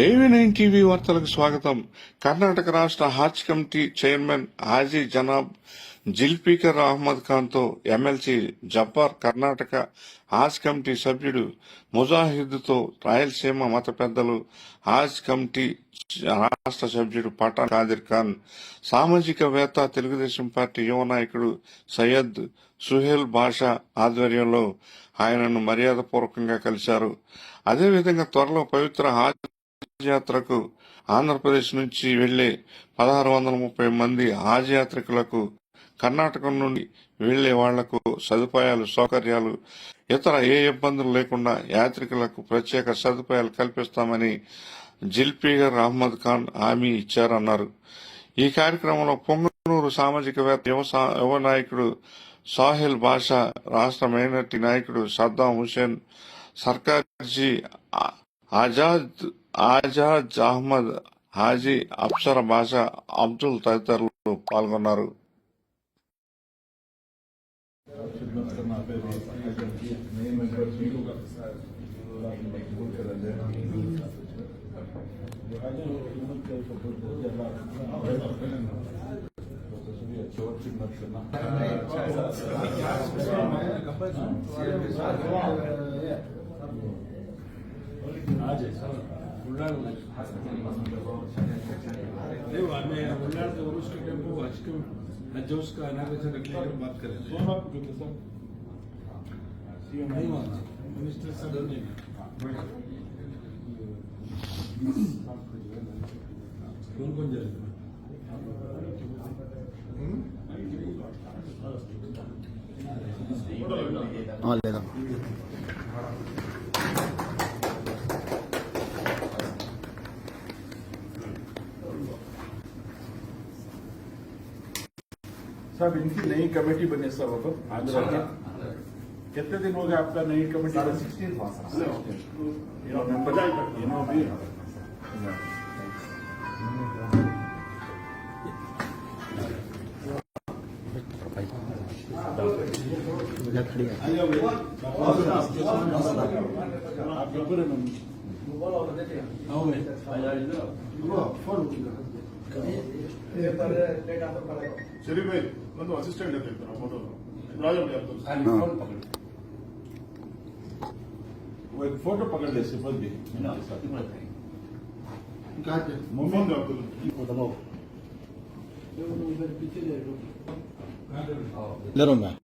AV9 TV వార్తలకు స్వాగతం. కర్ణాటక రాష్ట్ర హజ్ కమిటీ చైర్మన్ హాజీ జనాబ్ జిల్ఫికర్ అహ్మద్ ఖాన్ తో ఎమ్మెల్సీ జబ్బార్, కర్ణాటక హజ్ కమిటీ సభ్యుడు ముజాహిద్ తో రాయలసీమ మత పెద్దలు, హజ్ కమిటీ రాష్ట్ర సభ్యుడు పఠాన్ ఖాదిర్ ఖాన్, సామాజికవేత్త, తెలుగుదేశం పార్టీ యువ నాయకుడు సయ్యద్ సుహేల్ బాషా ఆధ్వర్యంలో ఆయనను మర్యాదపూర్వకంగా కలిశారు. అదేవిధంగా త్వరలో పవిత్ర హజ్ యాత్రకు ఆంధ్రప్రదేశ్ నుంచి వెళ్లే 1630 మంది హాజ్ యాత్రికులకు, కర్ణాటక నుండి వెళ్లే వాళ్లకు సదుపాయాలు, సౌకర్యాలు, ఇతర ఏ ఇబ్బందులు లేకుండా యాత్రికులకు ప్రత్యేక సదుపాయాలు కల్పిస్తామని జిల్ఫికర్ అహ్మద్ ఖాన్ హామీ ఇచ్చారన్నారు. ఈ కార్యక్రమంలో పొంగనూరు సామాజికవేత్త, యువ నాయకుడు సాహిల్ బాషా, రాష్ట్ర మైనార్టీ నాయకుడు సద్దాం హుసేన్, సర్కార్జీ ఆజాద్ అహ్మద్, హాజీ అప్సర బాషా, అబ్దుల్ తదితరులు పాల్గొన్నారు. उसका इनॉग्रेशन रखने की बात करें मिनिस्टर साहब ने कौन जाएगा साहब इनकी नई कमेटी बनी सब अब आंध्र के कितने दिन हो गए आपका नई कमेटी? 16 मेंबर भी शरीफ भाई ಒಂದು ಅಸಿಸ್ಟೆಂಟ್ ಇರ್ತಾರೆ ಫೋಟೋ वो एक फोटो पकड़ ले सिफत भी मोहम्मद अब्दुल इधर हूँ मैं।